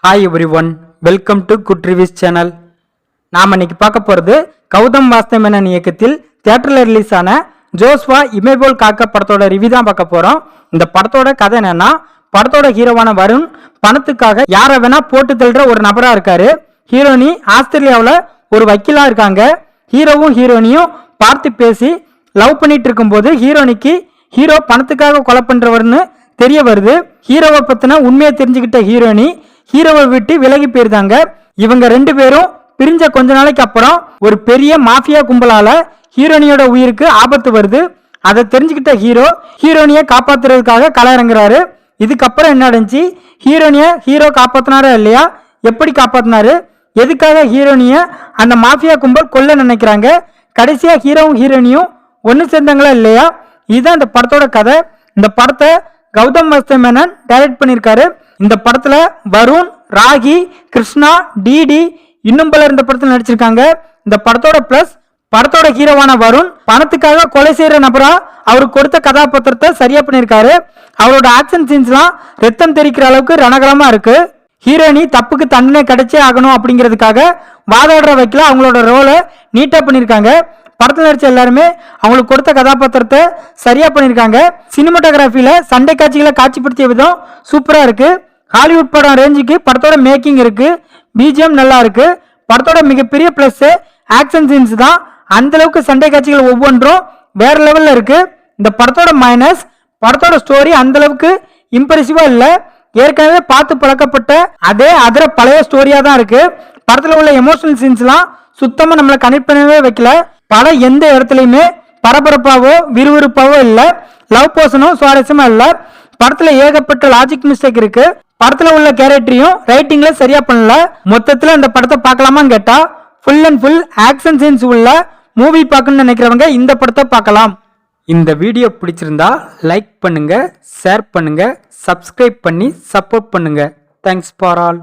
Hi every one, welcome to good reviews channel. நாம் இன்னைக்கு பார்க்க போகிறது கௌதம் வாசுதேவன் இயக்கத்தில் தியேட்டரில் ரிலீஸ் ஆன ஜோஸ்வா இமைபோல் காக்க படத்தோட ரிவ்யூ தான் பார்க்க போகிறோம். இந்த படத்தோட கதை என்னன்னா, படத்தோட ஹீரோவான வருண் பணத்துக்காக யாரை வேணா போட்டு தள்ளுற ஒரு நபராக இருக்காரு. ஹீரோனி ஆஸ்திரேலியாவில் ஒரு வக்கீலாக இருக்காங்க. ஹீரோவும் ஹீரோனியும் பார்த்து பேசி லவ் பண்ணிட்டு இருக்கும்போது ஹீரோனிக்கு ஹீரோ பணத்துக்காக கொலை பண்றவர்னு தெரிய வருது. ஹீரோவை பத்தின உண்மையை தெரிஞ்சுக்கிட்ட ஹீரோனி ஹீரோவை விட்டு விலகி போயிருந்தாங்க. இவங்க ரெண்டு பேரும் பிரிஞ்ச கொஞ்ச நாளைக்கு அப்புறம் ஒரு பெரிய மாஃபியா கும்பலால ஹீரோனியோட உயிருக்கு ஆபத்து வருது. அதை தெரிஞ்சுக்கிட்ட ஹீரோ ஹீரோனியை காப்பாத்துறதுக்காக கள இறங்குறாரு. இதுக்கப்புறம் என்ன நடந்துச்சு, ஹீரோ காப்பாத்தினாரா இல்லையா, எப்படி காப்பாத்தினாரு, எதுக்காக ஹீரோனிய அந்த மாஃபியா கும்பல் கொல்ல நினைக்கிறாங்க, கடைசியா ஹீரோவும் ஹீரோனியும் ஒன்னு சேர்ந்தாங்களா இல்லையா, இதுதான் இந்த படத்தோட கதை. இந்த படத்தை கௌதம் வாசுதேவன் டைரக்ட் பண்ணியிருக்காரு. இந்த படத்துல வருண், ராகி, கிருஷ்ணா, டிடி இன்னும் பலர் இந்த படத்தில் நடிச்சிருக்காங்க. இந்த படத்தோட பிளஸ், படத்தோட ஹீரோவான வருண் பணத்துக்காக கொலை செய்யற நபரா அவருக்கு கொடுத்த கதாபாத்திரத்தை சரியா பண்ணியிருக்காரு. அவரோட ஆக்ஷன் சீன்ஸ்லாம் ரத்தம் தெரிக்கிற அளவுக்கு ரணகலமா இருக்கு. ஹீரோயினி தப்புக்கு தண்டனை கிடைச்சே ஆகணும் அப்படிங்கிறதுக்காக வாதாடுற வைக்கல அவங்களோட ரோலை நீட்டா பண்ணியிருக்காங்க. படத்தில் நடிச்ச எல்லாருமே அவங்களுக்கு கொடுத்த கதாபாத்திரத்தை சரியா பண்ணியிருக்காங்க. சினிமாட்டோகிராஃபில சண்டை காட்சிகளை காட்சிப்படுத்திய விதம் சூப்பரா இருக்கு. ஹாலிவுட் படம் ரேஞ்சுக்கு படத்தோட மேக்கிங் இருக்கு. பிஜிஎம் நல்லா இருக்கு. படத்தோட மிகப்பெரிய பிளஸ் ஆக்ஷன் சீன்ஸ் தான். அந்த அளவுக்கு சண்டை காட்சிகள் ஒவ்வொன்றும் வேற லெவல்ல இருக்கு. இந்த படத்தோட மைனஸ், படத்தோட ஸ்டோரி அந்த அளவுக்கு இம்ப்ரெசிவா இல்ல. ஏற்கனவே பார்த்து பழக்கப்பட்ட அதே அதர பழைய ஸ்டோரியா தான் இருக்கு. படத்துல உள்ள எமோஷனல் சீன்ஸ்லாம் சுத்தமா நம்மளை கனெக்ட் பண்ணவே வைக்கல. படம் எந்த இடத்துலயுமே பரபரப்பாவோ விறுவிறுப்பாவோ இல்ல. லவ் போர்ஷனும் சுவாரஸ்யமா இல்ல. படத்துல ஏகப்பட்ட லாஜிக் மிஸ்டேக் இருக்கு. படத்துல உள்ள கேரக்டரையும் ரைட்டிங்ல சரியா பண்ணல. மொத்தத்துல இந்த படத்தை பார்க்கலாமான்னு கேட்டா full and full action scenes உள்ள மூவி பார்க்கணும்னு நினைக்கிறவங்க இந்த படத்தை பார்க்கலாம். இந்த வீடியோ பிடிச்சிருந்தா லைக் பண்ணுங்க, ஷேர் பண்ணுங்க, சப்ஸ்கிரைப் பண்ணி சப்போர்ட் பண்ணுங்க. Thanks for all.